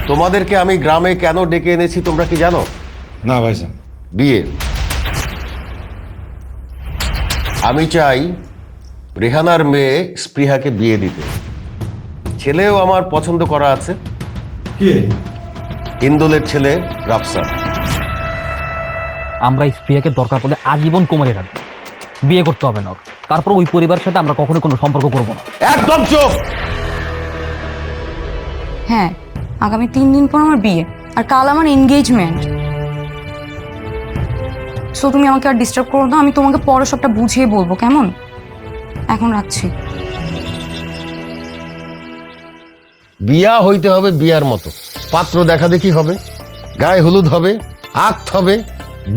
তোমাদেরকে আমি গ্রামে কেন ডেকে এনেছি তোমরা কি জানো? না ভাইজান। বিয়ে। আমি চাই রেহানার মেয়ে স্পৃহাকে বিয়ে দিতে। ছেলেও আমার পছন্দ করা আছে, কে? ইন্দোলের ছেলে রাফসান। আমরা স্ত্রীকে দরকার পড়লে আজীবন কোমরে রাখবো, বিয়ে করতে হবে না ওর। তারপর ওই পরিবারের সাথে আমরা কখনো কোনো সম্পর্ক করবো না। একদম চুপ। হ্যাঁ, আগামী 3 দিন পর আমার বিয়ে, আর কাল আমার এনগেজমেন্ট। সো তুমি আমাকে আর ডিস্টার্ব করো না, আমি তোমাকে পরে সবটা বুঝিয়ে বলবো, কেমন? এখন রাখছি। বিয়া হইতে হবে বিয়ার মতো, পাত্র দেখা দেখি হবে, গায়ে হলুদ হবে, আক্ত হবে,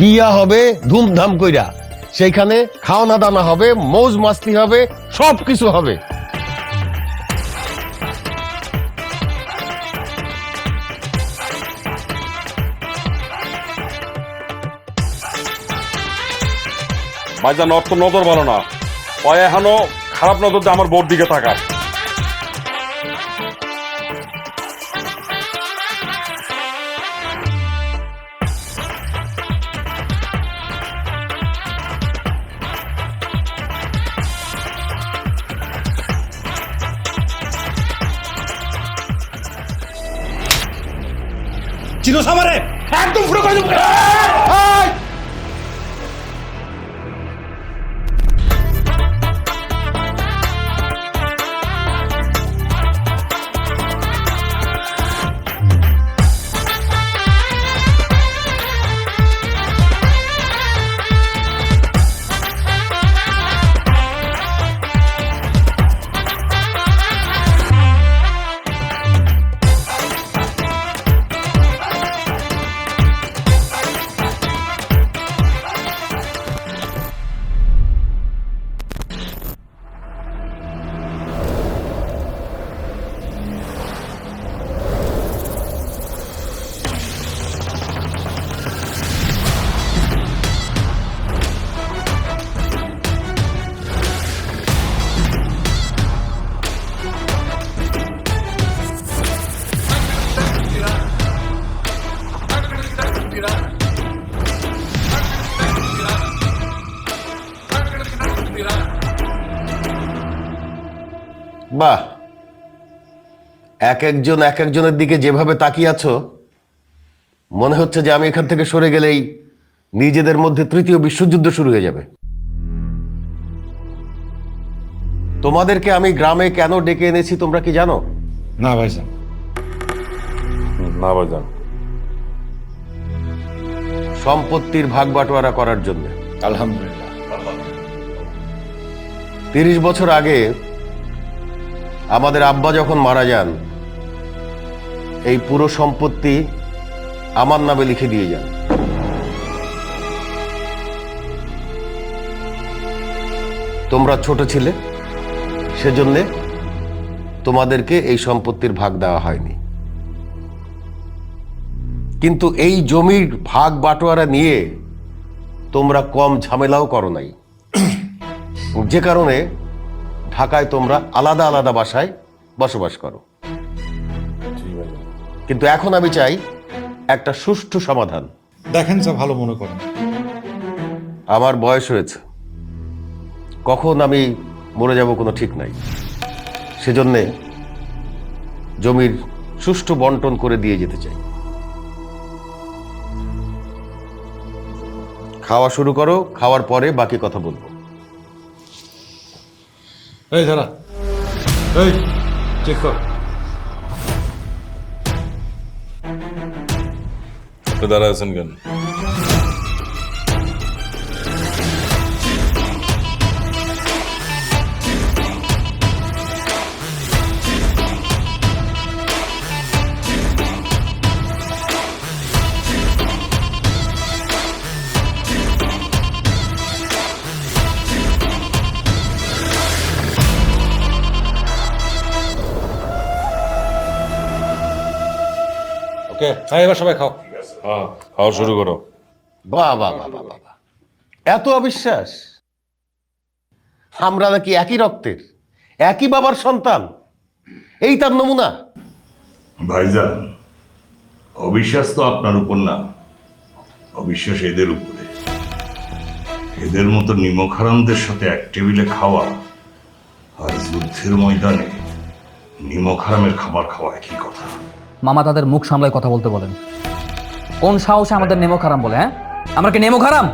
বিয়া হবে ধুমধাম কইরা। সেইখানে খাওয়ানা দানা হবে, মৌজ মাস্তি হবে, সব কিছু হবে। ভাইজান ওর তো নজর ভালো না, ও এখনো খারাপ নজর দিয়ে আমার বোর দিকে তাকায়। চিনোস আমারে? একদম পুরো করে দেবো। বাহ, এক একজনের দিকে যেভাবে তাকিয়ে আছো, মনে হচ্ছে যে আমি এখান থেকে সরে গেলেই নিজেদের মধ্যে তৃতীয় বিশ্বযুদ্ধ শুরু হয়ে যাবে। তোমাদেরকে আমি গ্রামে কেন ডেকে এনেছি তোমরা কি জানো? না ভাইজান। না ভাইজান। সম্পত্তির ভাগ বাটোয়ারা করার জন্য। আলহামদুলিল্লাহ। 30 বছর আগে আমাদের আব্বা যখন মারা যান, এই পুরো সম্পত্তি আমার নামে লিখে দিয়ে যান। তোমরা ছোট ছিলে, সেজন্য তোমাদেরকে এই সম্পত্তির ভাগ দেওয়া হয়নি। কিন্তু এই জমির ভাগ বাটোয়ারা নিয়ে তোমরা কম ঝামেলাও করো নাই, যে কারণে ঢাকায় তোমরা আলাদা আলাদা বাসায় বসবাস করো। কিন্তু এখন আমি চাই একটা সুষ্ঠু সমাধান। দেখেন যা ভালো মনে করেন। আমার বয়স হয়েছে, কখন আমি মরে যাব কোনো ঠিক নাই। সেজন্যে জমির সুষ্ঠু বন্টন করে দিয়ে যেতে চাই। খাওয়া শুরু করো, খাওয়ার পরে বাকি কথা বলবো। এই দাঁড়া, এই চেক কর। আপনি দাঁড়ায় আছেন কেন? ওকে, হ্যাঁ এবার সবাই খাও। হ্যাঁ, খাওয়া শুরু করো। বাহ বাহ বাহ বাহ বাহ, এত অবিশ্বাস! আমরা নাকি একই রক্তের, একই বাবার সন্তান, এই তার নমুনা। ভাইজান, অবিশ্বাস তো আপনার উপর না, অবিশ্বাস এদের উপরে। এদের মতো নিমকহারামদের সাথে এক টেবিলে খাওয়া আর যুদ্ধের ময়দানে নিমকহারামের খাবার খাওয়া একই কথা। মামা তাদের মুখ সামলায় কথা বলতে বলেন। কোন সাহসে আমাদের নেমো খারাম বলে? হ্যাঁ, আমরা কি নেমো খারাম?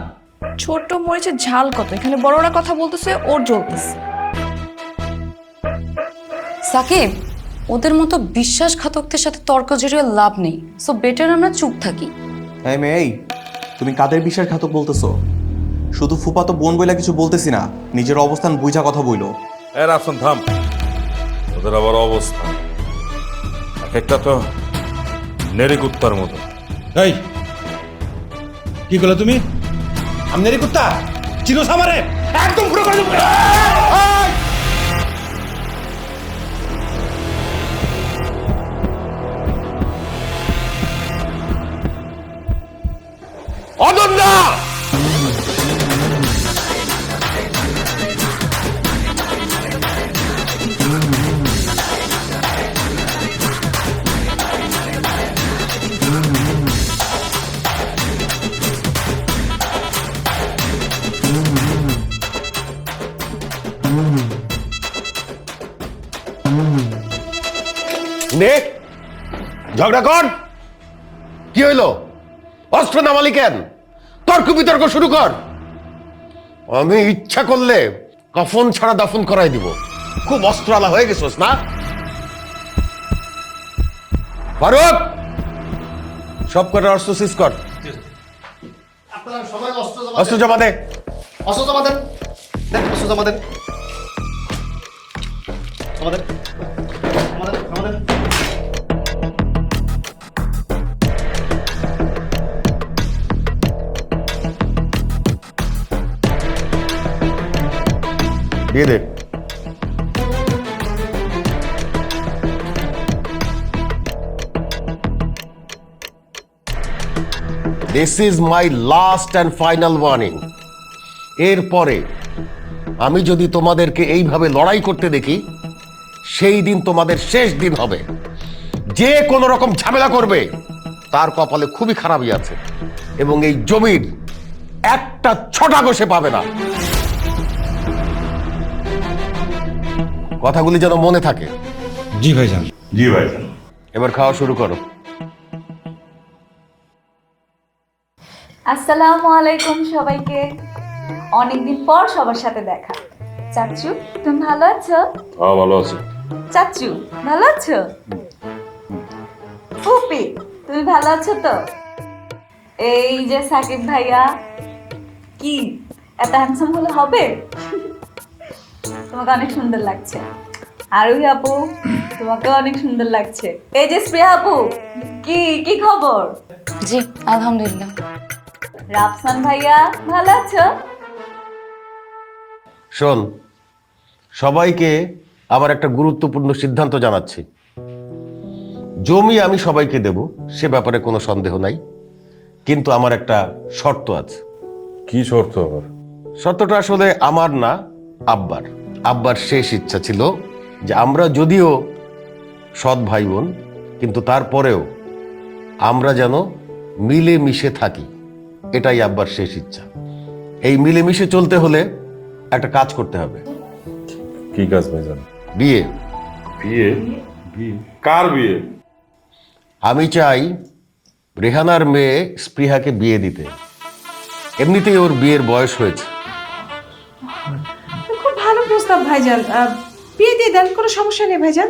ছোট মরিচের ঝাল কত, এখানে বড়রা কথা বলতেছে, ওর জ্বলতেছে। সাকিব, ওদের মতো বিশ্বাসঘাতকদের সাথে তর্ক জড়িয়ে লাভ নেই, সো বেটার আমরা চুপ থাকি। এই মেয়ে, এই তুমি কাদের বিশ্বাসঘাতক বলতেছো? শুধু ফুফাতো বোন বইলা কিছু বলতেছি না, নিজের অবস্থান বুঝা কথা বইলো। এর আসুন থাম, ওদের আবার অবস্থা এক একটা তো নেড়ে কুত্তার মতো। এই কি করলে তুমি? আমনেরি কুত্তা চিনো সামারে একদম পুরো করে দেবো। অদন্যা নে ঝগড়া কর। কি হইল? অস্ত্র নামালি কেন? তর্ক বিতর্ক শুরু কর। আমি ইচ্ছা করলে কফন ছাড়া দাফন করাই দিব। খুব অস্ত্রালা হয়ে গেছোস না? ফারুক, সব কটা অস্ত্র সিজ কর। অস্ত্র জমা দে। অস্ত্র জমা দেন, অস্ত্র জমা দেন, জমা দেন, জমা দেন, জমা দেন। দিয়ে দে। This is my last and final warning. এরপরে আমি যদি তোমাদেরকে এইভাবে লড়াই করতে দেখি, সেই দিন তোমাদের শেষ দিন হবে। যে কোনো রকম ঝামেলা করবে তার কপালে খুবই খারাপই আছে, এবং এই জমির একটা ছটা গোছে পাবে না। কথাগুলি যেন মনে থাকে। জি ভাইজান। জি ভাইজান। এবার খাওয়া শুরু করো। আসসালামু আলাইকুম সবাইকে। অনেকদিন পর সবার সাথে দেখা। চাচু, তুমি ভালো আছো? হ্যাঁ ভালো আছে। চাচু, ভালো আছো? ফুপি, তুমি ভালো আছো তো? এই যে সাকিব ভাইয়া, কি এত হ্যান্ডসাম হলে হবে? তোমাকে অনেক সুন্দর লাগছে। আরোহী আপু, তোমাকে অনেক সুন্দর লাগছে। এই যে স্নেহা আপু, কি কি খবর? জি আলহামদুলিল্লাহ। রাফসান ভাইয়া, ভালো আছো? শোন, সবাইকে আবার একটা গুরুত্বপূর্ণ সিদ্ধান্ত জানাচ্ছি। জমি আমি সবাইকে দেব, সে ব্যাপারে কোনো সন্দেহ নাই, কিন্তু আমার একটা শর্ত আছে। কি শর্ত আবার? শর্তটা আসলে আমার না, আব্বার। আব্বার শেষ ইচ্ছা ছিল যে আমরা যদিও সৎ ভাই বোন, কিন্তু তারপরেও আমরা যেন মিলে মিশে থাকি। এটাই আব্বার শেষ ইচ্ছা। এই মিলেমিশে চলতে হলে একটা কাজ করতে হবে। কি কাজ ভাইজান? বিয়ে। বিয়ে? বিয়ে কার বিয়ে? আমি চাই রেহানার মেয়ে স্পৃহাকে বিয়ে দিতে। এমনিতেই ওর বিয়ের বয়স হয়েছে। খুব ভালো প্রস্তাব ভাইজান, বিয়ে দিয়ে দেন, কোনো সমস্যা নেই ভাইজান।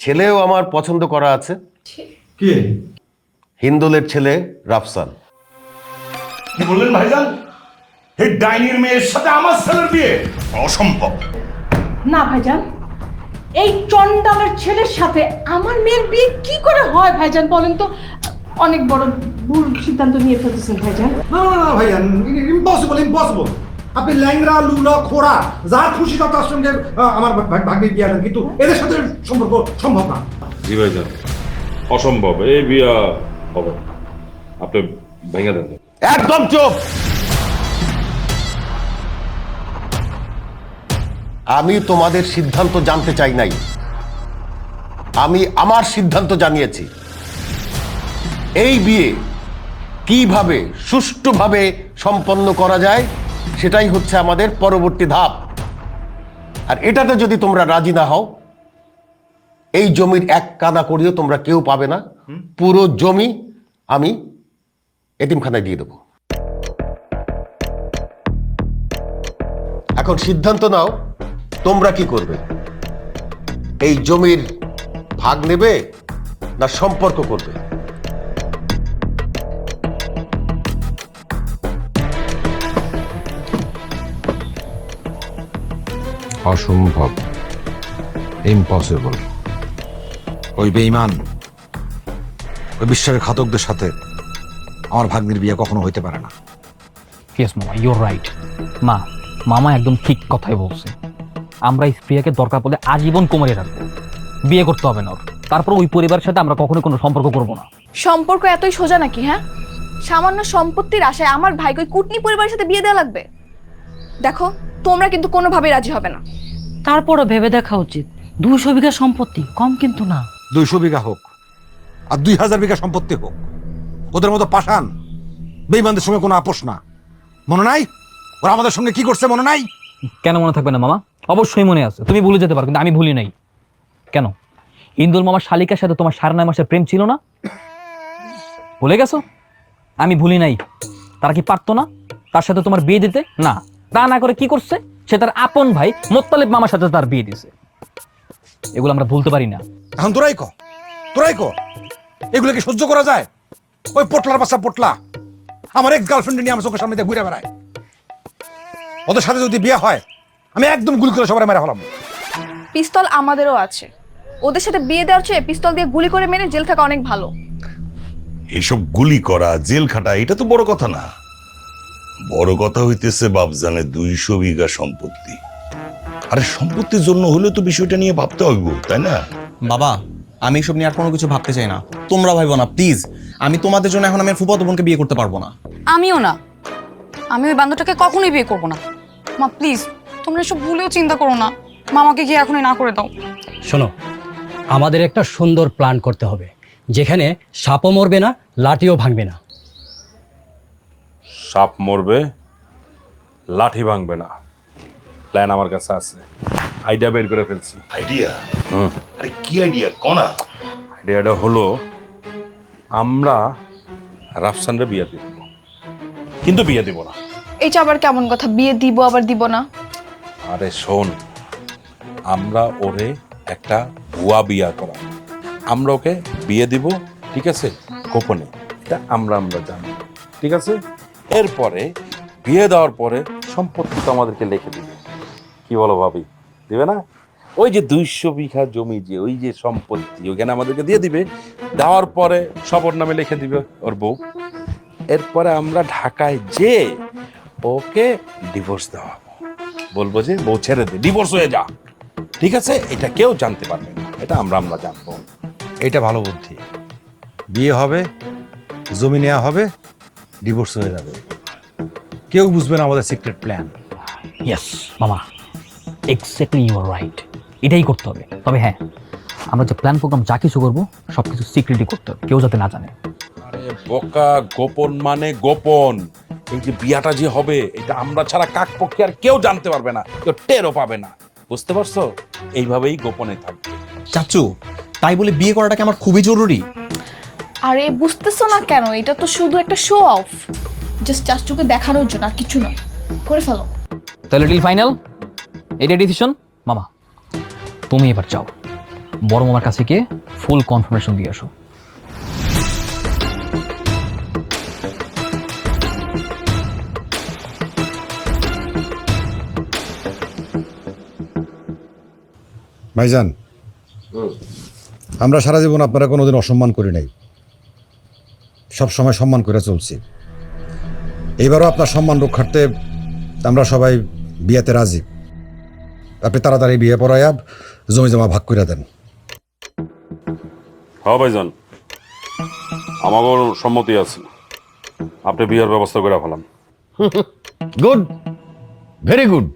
ছেলেও আমার পছন্দ করা আছে। কে? হিন্দোলের ছেলে রাফসান। কি বললেন ভাইজান? এই ডাইনির মেয়ের সাথে আমার ছেলের বিয়ে? অসম্ভব। না ভাইজান, এই চন্ডালের ছেলের সাথে আমার মেয়ের বিয়ে কি করে হয় ভাইজান বলেন তো? অনেক বড় ভুল সিদ্ধান্ত নিয়ে ফেলতেছেন ভাইজান। না না না ভাইয়া, ইম্পসিবল ইম্পসিবল। আপনি ল্যাংরা লুলা খোড়া যা খুশি তার সঙ্গে আমার ভাগ্যে বিয়ে দেন, কিন্তু এদের সাথে সম্পর্ক সম্ভব না। জি ভাইজান, অসম্ভব। এই বিয়া হবে না। আপনি ভেঙে দেন। একদম চুপ। আমি তোমাদের সিদ্ধান্ত জানতে চাই নাই, আমি আমার সিদ্ধান্ত জানিয়েছি। এই বিয়ে কিভাবে সুষ্ঠুভাবে সম্পন্ন করা যায় সেটাই হচ্ছে আমাদের পরবর্তী ধাপ। আর এটাতে যদি তোমরা রাজি না হও, এই জমির এক কাদা করিও তোমরা কেউ পাবে না। পুরো জমি আমি এতিমখানায় দিয়ে দেবো। এখন সিদ্ধান্ত নাও, তোমরা কি করবে? এই জমির ভাগ নেবে না সম্পর্ক করবে? অসম্ভব, ইম্পসিবল। ওই বেঈমান, ওই বিশ্বাসঘাতকদের সাথে আমার ভাগ্নির বিয়ে কখনো হইতে পারে না। ইয়েস মামা, ইউর রাইট। মামা একদম ঠিক কথাই বলছে। আমরা স্প্রিয়াকে দরকার পড়লে আজীবন কোমরে রাখবো, বিয়ে করতে হবে না ওর। তারপর ওই পরিবারের সাথে আমরা কখনোই কোনো সম্পর্ক করব না। সম্পর্ক এতই সোজা নাকি? হ্যাঁ, সামান্য সম্পত্তির আশায় আমার ভাইকে ওই কুটনি পরিবারের সাথে বিয়ে দেওয়া লাগবে? দেখো, তোমরা কিন্তু কোনোভাবেই রাজি হবে না। তারপরও ভেবে দেখা উচিত, 200 বিঘা সম্পত্তি কম কিন্তু না। 200 বিঘা হোক আর 2000 বিঘা সম্পত্তি হোক, ওদের মতো পাষাণ বেঈমানদের সঙ্গে কোনো আপোষ না। মনে নাই ওরা আমাদের সঙ্গে কি করছে? মনে নাই? কেন মনে থাকবে না মামা? অবশ্যই মনে আছে। তুমি ভুলে যেতে পারো, কিন্তু আমি ভুলি নাই। কেন, ইন্দুল মামার শালিকার সাথে তোমার 9.5 মাসের প্রেম ছিল না? ভুলে গেছো? আমি ভুলি নাই। তারা কি পারতো না তার সাথে তোমার বিয়ে দিতে? না, তা না করে কি করছে? সে তার আপন ভাই মোত্তালেব মামার সাথে তার বিয়ে দিছে। এগুলো আমরা ভুলতে পারি না। এখন তোরাই কো এগুলো কি সহ্য করা যায়? ওই পোটলার বাচ্চা পোটলা আমার এক গার্লফ্রেন্ড নিয়ে আমার চোখের সামনে দিয়ে ঘুরে বেড়ায়। ওদের সাথে যদি বিয়ে হয় আমি একদম গুলি করে সবাই মেরে ফেলাম। পিস্তল আমাদেরও আছে। ওদের সাথে বিয়ে দেওয়ার চেয়ে পিস্তল দিয়ে গুলি করে মেরে জেল থাকা অনেক ভালো। এসব গুলি করা, জেল খাটা, এটা তো বড় কথা না। বড় কথা হইতেছে বাপজানে 200 বিঘা সম্পত্তি। আরে সম্পত্তির জন্য হলেও তো বিষয়টা নিয়ে ভাবতে হইব, তাই না? বাবা, আমি এসব নিয়ে আর কোনো কিছু ভাবতে চাই না। তোমরা ভাইবো না প্লিজ। আমি তোমাদের জন্য এখন আমার ফুফাতো বোনকে বিয়ে করতে পারবো না। আমিও না। আমি ওই বান্ধবটাকে কখনোই বিয়ে করবো না। মা প্লিজ, তোমরা এসব ভুলেও চিন্তা করো না। মামাকে গিয়ে এখনই না করে দাও। শোনো, আমাদের একটা সুন্দর প্ল্যান করতে হবে, যেখানে সাপও মরবে না, লাঠিও ভাঙবে না। সাপ মরবে, লাঠি ভাঙবে না। প্ল্যান আমার কাছে আছে, আইডিয়া বের করে ফেলছি। আইডিয়া? আরে কি আইডিয়া কোনা? আইডিয়াটা হলো, আমরা রাফসানরে বিয়ে দিব, কিন্তু বিয়ে দিব না। এটা আবার কেমন কথা? বিয়ে দিব আবার দিব না? আরে শোন, আমরা ওরে একটা ভুয়া বিয়া করা, আমরা ওকে বিয়ে দিব, ঠিক আছে, গোপনে। এটা আমরা জানি, ঠিক আছে। এরপরে বিয়ে দেওয়ার পরে সম্পত্তি তো আমাদেরকে লিখে দিবে। কি বলো ভাবি, দিবে না? ওই যে 200 বিঘা জমি, যে ওই যে সম্পত্তি, ওখানে আমাদেরকে দিয়ে দিবে। দেওয়ার পরে সবর নামে লিখে দিবে ওর বউ। এরপরে আমরা ঢাকায় যে ওকে ডিভোর্স দেওয়া, বলবো যে বউ ছেড়ে দে, ডিভোর্স হয়ে যা, ঠিক আছে। এটা কেউ জানতে পারবে না, এটা আমরা জানবো। এটা ভালো বুদ্ধি। বিয়ে হবে, জমি নেওয়া হবে, ডিভোর্স হয়ে যাবে, কেউ বুঝবে না আমাদের সিক্রেট প্ল্যান। ইয়েস মামা, এক্স্যাক্টলি ইউ আর রাইট। এটাই করতে হবে। তবে হ্যাঁ, আমরা যে প্ল্যান প্রোগ্রাম যা কিছু করবো সবকিছু সিক্রেটলি করতে হবে, কেউ যাতে না জানে। আরে বোকা, গোপন মানে গোপন। এই যে বিয়াটা যে হবে, এটা আমরা ছাড়া কাক পক্ষে আর কেউ জানতে পারবে না, কেউ টেরও পাবে না, বুঝতে পারছো? এইভাবেই গোপনে থাকবে। চাচু, তাই বলে বিয়ে করাটা কি আমার খুবই জরুরি? আরে বুঝতেছো না কেন? এটা তো শুধু একটা শো অফ, জাস্ট চাচুকে দেখানোর জন্য, আর কিছু নয়। করে ফেলো। তাহলে ডিল ফাইনাল, এটা ডিসিশন। মামা, তুমি এবার যাও, বড় মামার কাছে গিয়ে ফুল কনফার্মেশন দিয়ে আসো। ভাইজান, আমরা সারা জীবন আপনারা কোনোদিন অসম্মান করি নাই, সব সময় সম্মান করে চলছি। এইবারও আপনার সম্মান রক্ষার্থে আমরা সবাই বিয়েতে রাজি। আপনি তাড়াতাড়ি বিয়ে পড়াইয়া জমি জমা ভাগ করে দেন। হ্যাঁ ভাইজান, আমারও সম্মতি আছে। আপনি বিয়ের ব্যবস্থা করে ফেলাম। Good, very good.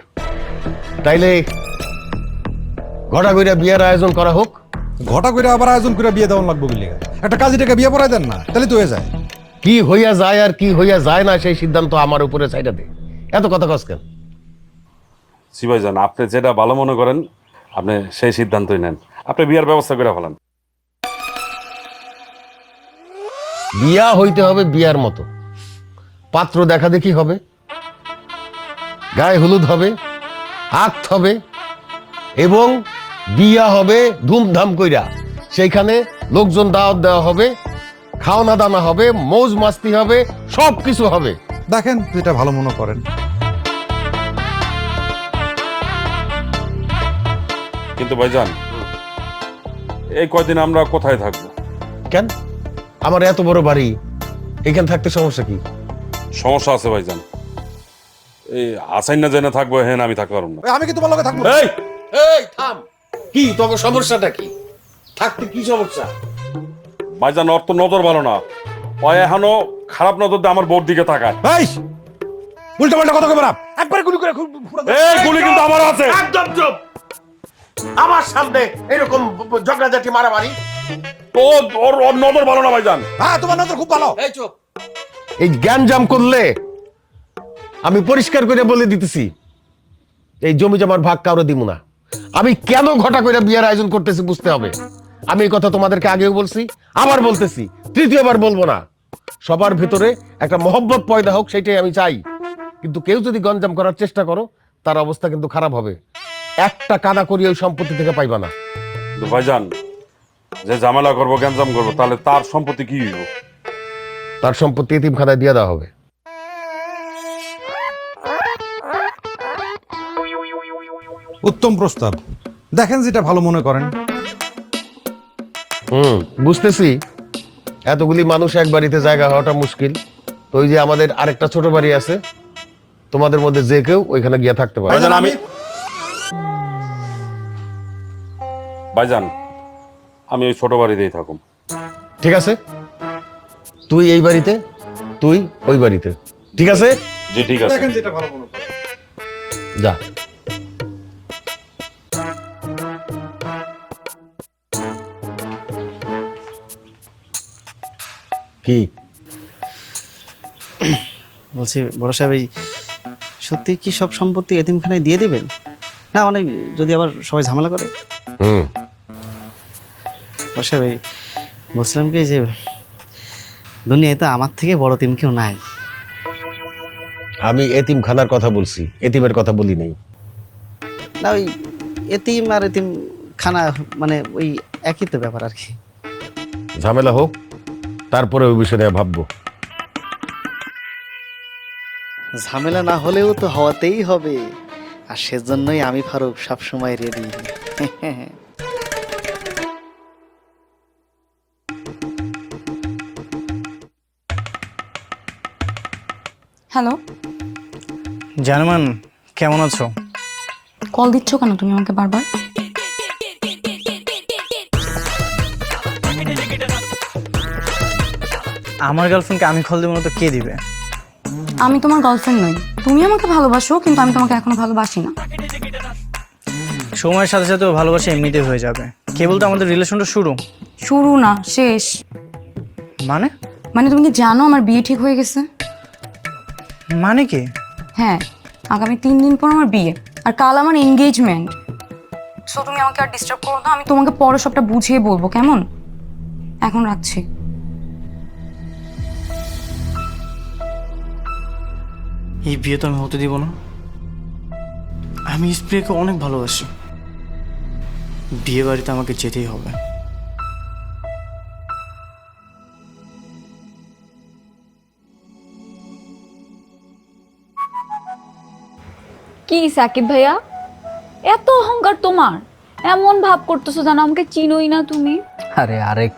তাইলে ঘটা কইরা বিয়ের আয়োজন করা হোক। ঘটা করে আবার আয়োজন করে বিয়ে দেওয়া লাগবে বলে একটা কাজীটাকে বিয়ে পড়াই দেন না, তাহলে তো হয়ে যায়। কি হইয়া যায় আর কি হইয়া যায় না সেই সিদ্ধান্ত আমার উপরে চাইটা দে। এত কথা কস কেন? জি ভাইজান, আপনি যেটা ভালো মনে করেন আপনি সেই সিদ্ধান্তই নেন। আপনি বিয়ার ব্যবস্থা করে ফেলান। বিয়া হইতে হবে বিয়ার মতো, পাত্র দেখা দেখি হবে, গায়ে হলুদ হবে, আখ হবে, এবং বিয়া হবে ধুমধাম কইরা। সেইখানে লোকজন দাওয়াত দেওয়া হবে, খাওনা দানা হবে, মৌজ মাস্তি হবে, সব কিছু হবে। দেখেন যেটা ভালো মনে করেন। কিন্তু ভাইজান, এই কয়দিন আমরা কোথায় থাকবো? কেন? আমার এত বড় বাড়ি, এখানে থাকতে সমস্যা কি? সমস্যা আছে ভাইজান। এই আসাইন না জেনে থাকবো, হ্যাঁ আমি থাকতে পারবো না। আমি কি তোমার লগে থাকবো? এই এই থাম, কি তোমার সমস্যাটা কি? থাকতে কি সমস্যা? ভাইজান, ওর তো নজর ভালো না, ও এখনো খারাপ নজর দিয়ে আমার বোর দিকে তাকায়। এই উল্টা পাল্টা কথা কইবা না, একবার গুলি করে এই গুলি কিন্তু আমার আছে। একদম চুপ! আমার সামনে এরকম ঝগড়াঝাটি মারামারি? তো ওর ওর নজর ভালো না ভাইজান। হ্যাঁ, তোমার নজর খুব ভালো। এই চুপ! এই জ্ঞানজাম করলে আমি পরিষ্কার করে বলে দিতেছি, এই জমি জমার ভাগ কাউরে দিব না। আমি কেন ঘটা করে বিয়ের আয়োজন করতেছি বুঝতে হবে। আমি এই কথা তোমাদেরকে আগেও বলছি, আবার বলতেছি, তৃতীয়বার বলবো না। সবার ভেতরে একটা মহব্বত পয়দা হোক, সেটাই আমি চাই। কিন্তু কেউ যদি গঞ্জাম করার চেষ্টা করো, তার অবস্থা কিন্তু খারাপ হবে। একটা কানা করি ওই সম্পত্তি থেকে পাইবা না। কিন্তু ভাইজান, যে ঝামেলা করবো, গ্যাঞ্জাম করবো, তাহলে তার সম্পত্তি কি হইব? তার সম্পত্তি এতিমখানায় দিয়ে দেওয়া হবে। উত্তম প্রস্তাব, দেখেন যেটা ভালো মনে করেন। বুঝতেছি এতগুলি মানুষ এক বাড়িতে জায়গা হওয়াটা মুশকিল। তো ওই যে আমাদের আরেকটা ছোট বাড়ি আছে, তোমাদের মধ্যে যে কেউ ওইখানে গিয়ে থাকতে পারে। ভাইজান আমি ওই ছোট বাড়িতেই থাকুম। ঠিক আছে, তুই এই বাড়িতে, তুই ওই বাড়িতে। ঠিক আছে? জি ঠিক আছে। দেখেন যেটা ভালো মনে করেন। যা। কি বলছি বড় সাহেব, এই সত্যি কি সব সম্পত্তি এতিমখানায় দিয়ে দিবেন? না মানে যদি আবার সবাই ঝামেলা করে। বড় সাহেব, এই বলছিলাম কি যে দুনিয়ায় তো আমার থেকে বড় এতিম কেউ নাই। আমি এতিমখানার কথা বলছি, এতিমের কথা বলি নাই। না ওই এতিম আর এতিম খানা মানে ওই একই তো ব্যাপার আর কি। ঝামেলা হোক, তারপরে ওই বিষয়ে নিয়ে ভাববো। ঝামেলা না হলেও তো হওয়াতেই হবে, আর সেজন্যই আমি ফারুক সবসময় রেডি। হ্যালো, জানমান কেমন আছো? কল দিচ্ছ কেন তুমি আমাকে বারবার? আমার গার্লফ্রেন্ডকে আমি কল দেবো না তো কে দিবে? আমি তোমার গার্লফ্রেন্ড নই। তুমি আমাকে ভালোবাসো, কিন্তু আমি তোমাকে এখনো ভালোবাসি না। সময়ের সাথে সাথে ভালোবাসা এমনিতে হয়ে যাবে, কেবল তো আমাদের রিলেশনটা শুরু। শুরু না, শেষ। মানে? মানে তুমি কি জানো আমার বিয়ে ঠিক হয়ে গেছে? মানে কি? হ্যাঁ, আগামী 3 দিন পর আমার বিয়ে, আর কাল আমার এনগেজমেন্ট। সো তুমি আমাকে আর ডিস্টার্ব করো না, আমি তোমাকে পরে সবটা বুঝিয়ে বলবো, কেমন? এখন রাখছি। এই বিয়ে তো আমি হতে দিব না। আমি স্প্রেকে অনেক ভালোবাসি, বিয়ে বাড়িতে আমাকে যেতেই হবে। কি সাকিব ভাইয়া, এত অহংকার তোমার? এমন ভাব করতেছো জানো আমাকে চিনোই না তুমি। আরে আরেক,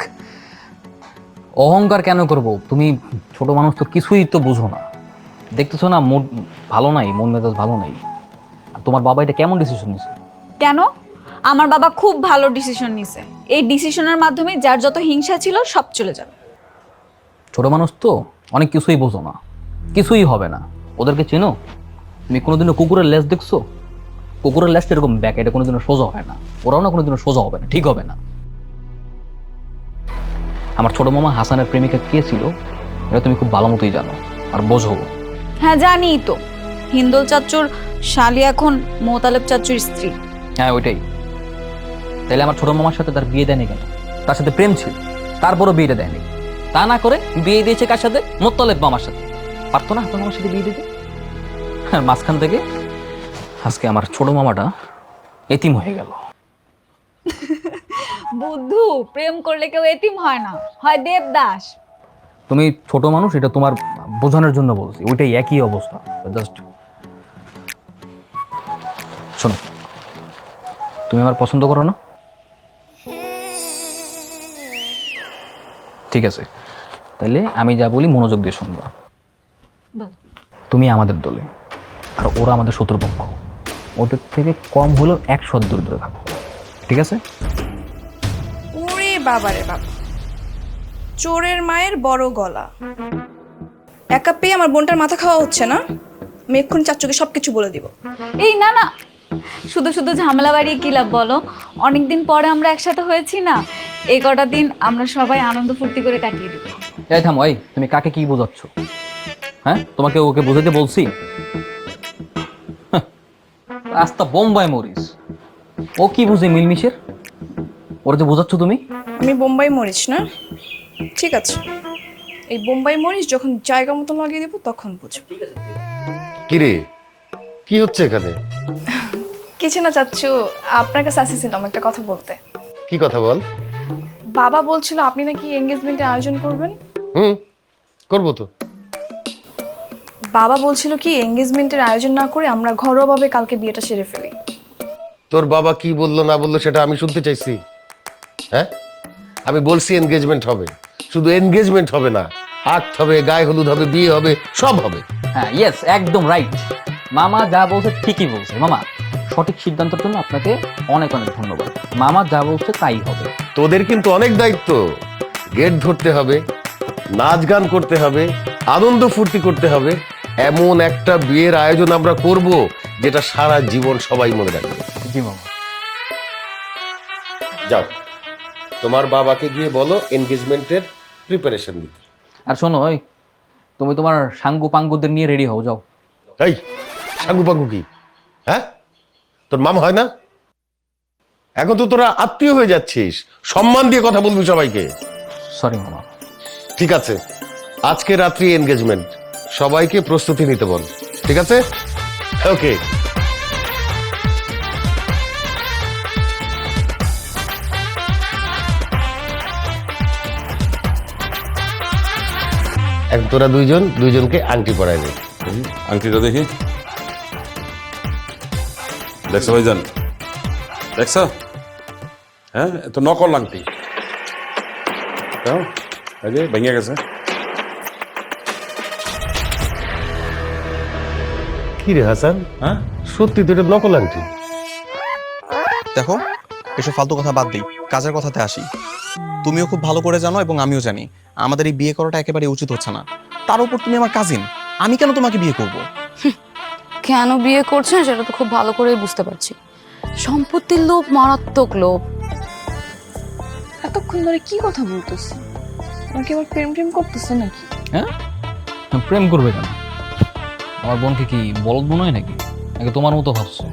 অহংকার কেন করব? তুমি ছোট মানুষ তো, কিছুই তো বুঝো না। দেখতেছো না মুড ভালো নাই, মন মেজাজ ভালো নাই। আর তোমার বাবা এটা কেমন ডিসিশন নিছে? কেন? আমার বাবা খুব ভালো ডিসিশন নিছে। এই ডিসিশনের মাধ্যমে যার যত হিংসা ছিল সব চলে যাবে। ছোট মানুষ তো, অনেক কিছুই বোঝো না, কিছুই হবে না। ওদেরকে চেনো? তুমি কোনোদিনও কুকুরের লেজ দেখছো? কুকুরের লেজটা এরকম ব্যাক, এটা কোনোদিনও সোজা হয় না। ওরাও না কোনোদিনও সোজা হবে না, ঠিক হবে না। আমার ছোট মামা হাসানের প্রেমিকা কে ছিল এটা তুমি খুব ভালো মতোই জানো আর বোঝো। হ্যাঁ জানি তো, হিন্দোল চাচুর শালি এখন মোতালেব চাচুর স্ত্রী। হ্যাঁ ওইটাই। তাইলে আমার ছোট মামার সাথে তার বিয়ে দেয়নি কেন? তার সাথে প্রেম ছিল, তারপরও বিয়েটা দেয়নি। তা না করে বিয়ে দিয়েছে কার সাথে? মোত্তালেব মামার সাথে। পারতো না হাসান মামার সাথে বিয়ে দিতে? আর মাঝখান থেকে আজকে আমার ছোট মামাটা এতিম হয়ে গেল। বুদ্ধু, প্রেম করলে কেউ এতিম হয় না, হয় দেবদাস। তুমি ছোট মানুষ, এটা তোমার বোঝানোর জন্য বলছি, ওইটাই একই অবস্থা। জাস্ট শোনো, তুমি আমার পছন্দ করো না? ঠিক আছে, তাহলে আমি যা বলি মনোযোগ দিয়ে শুনবা। তুমি আমাদের দলে, আর ওরা আমাদের শত্রুপক্ষ। ওদের থেকে কম হলেও 100 দূরে থাকো, ঠিক আছে? ওরে বাবারে বাবা, চোরের মায়ের বড় গলা। একা পেয়ে আমার বোনটার মাথা খাওয়া হচ্ছে না। আমি এক্ষুনি চাচুকে সবকিছু বলে দিব। এই না না, শুধু শুধু ঝামেলা বাড়িয়ে কি লাভ বলো? অনেকদিন পরে আমরা একসাথে হয়েছি না, এই কটা দিন আমরা সবাই আনন্দ ফুর্তি করে কাটিয়ে দিব। এই থামো, এই তুমি কাকে কি বোঝাচ্ছ? হ্যাঁ, তোমাকে ওকে বোঝাতে বলছি? রাস্তা বোম্বাই মরিস, ও কি বুঝে মিলমিশের? ওরা যে বোঝাচ্ছ তুমি। আমি বোম্বাই মরিচ না? ঠিক আছে, এই বোম্বাই মরিচ যখন জায়গা মতো লাগিয়ে দেবো তখন বুঝবো। কিরে, কি হচ্ছে এখানে? কিছু না চাচ্ছু, আপনার কাছে আসছিলাম একটা কথা বলতে। কি কথা বল। বাবা বলছিল আপনি নাকি এনগেজমেন্টের আয়োজন করবেন। করবো তো। বাবা বলছিল কি এনগেজমেন্টের আয়োজন না করে আমরা ঘরোয়াভাবে কালকে বিয়েটা সেরে ফেলি। তোর বাবা কি বললো না বললো সেটা আমি শুনতে চাইছি? হ্যাঁ, আমি বলছি এনগেজমেন্ট হবে, শুধু এনগেজমেন্ট হবে না, আক্ত হবে, গায়ে হলুদ হবে, বিয়ে হবে, সব হবে। হ্যাঁ, ইয়েস, একদম রাইট। মামা যা বলছে ঠিকই বলছে। মামা, সঠিক সিদ্ধান্তের জন্য আপনাকে অনেক অনেক ধন্যবাদ। মামা যা বলছে তাই হবে। তোদের কিন্তু অনেক দায়িত্ব। গেট ধরতে হবে, নাচ গান করতে হবে, আনন্দ ফুর্তি করতে হবে। এমন একটা বিয়ের আয়োজন আমরা করব যেটা সারা জীবন সবাই মনে রাখবে। জি মামা। যাও, তোমার বাবাকে গিয়ে বলো এনগেজমেন্টের প্রিপারেশন দিতে। আর শোনো, ওই তুমি তোমার সাঙ্গু পাঙ্গুদের নিয়ে রেডি হও, যাও। এই সাঙ্গু পাঙ্গু কি? হ্যাঁ, তোর মামা হয় না? এখন তো তোরা আত্মীয় হয়ে যাচ্ছিস, সম্মান দিয়ে কথা বলবি সবাইকে। সরি মামা। ঠিক আছে, আজকে রাত্রি এনগেজমেন্ট, সবাইকে প্রস্তুতি নিতে বল, ঠিক আছে? ওকে। এখন তোরা দুইজনকে আংটি পরাই নে। আংটিটা দেখি। দেখছো ভাইজান, দেখছো? হ্যাঁ, তো নকল আংটি, ভেঙে গেছে। কি রে হাসান, হ্যাঁ সত্যি তো এটা নকল আংটি? দেখো, এসব ফালতু কথা বাদ দিই, কাজের কথাতে আসি। তুমিও খুব ভালো করে জানো এবং আমিও জানি আমাদের এই বিয়ে করাটা একেবারে উচিত হচ্ছে না। তার উপর তুমি আমার কাজিন, আমি কেন তোমাকে বিয়ে করব? কেন বিয়ে করছেন সেটা তো খুব ভালো করেই বুঝতে পারছি। সম্পত্তির লোভ, মারাত্মক লোভ। এতক্ষণ ধরে কি কথা বলতেছে? আমাকে আবার প্রেম প্রেম করতেছে নাকি? হ্যাঁ, প্রেম করবে কেন? আমার বোনকে কি বলদ মনে হয় নাকি? নাকি তোমার মতো ভাবছো?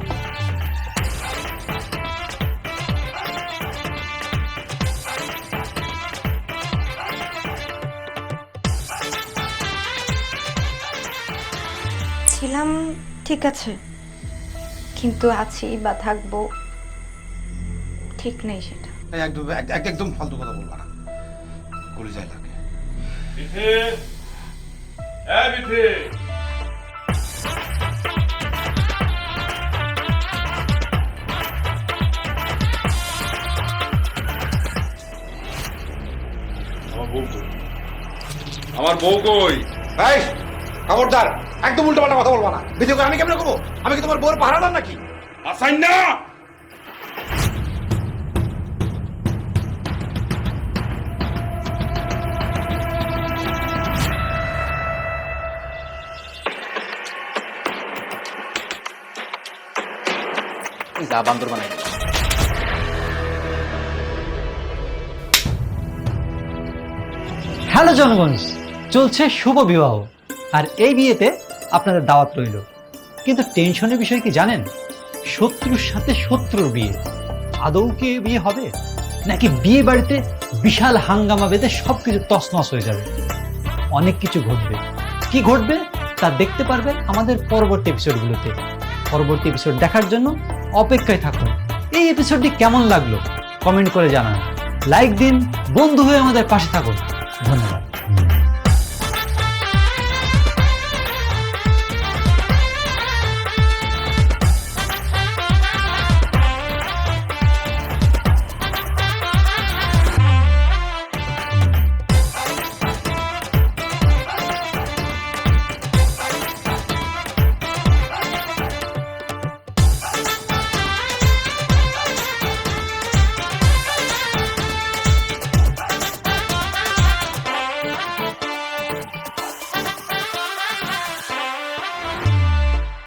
ছিলাম ঠিক আছে, কিন্তু আছি বা থাকবো ঠিক নেই সেটা। একদম ফালতু কথা বলবা না, কলিজায় লাগে। আমার বউ কই? এই খবরদার, একদম উল্টো পাল্টা কথা বলবা না। ভিডিও করে আমি কেমন করবো? আমি কি তোমার বউর পাহারাদার নাকি? আসাইন না। যা বান্দর বানাই দিল। হ্যালো জনগণ, চলছে শুভ বিবাহ, আর এই বিয়েতে আপনাদের দাওয়াত রইল। কিন্তু টেনশনের বিষয় কি জানেন? শত্রুর সাথে শত্রুর বিয়ে। আদৌ কি এই বিয়ে হবে, নাকি বিয়ে বাড়িতে বিশাল হাঙ্গামা বেঁধে সবকিছু তছনছ হয়ে যাবে? অনেক কিছু ঘটবে। কি ঘটবে তা দেখতে পারবেন আমাদের পরবর্তী এপিসোডগুলোতে। পরবর্তী এপিসোড দেখার জন্য অপেক্ষায় থাকুন। এই এপিসোডটি কেমন লাগলো কমেন্ট করে জানান, লাইক দিন, বন্ধু হয়ে আমাদের পাশে থাকুন। ধন্যবাদ।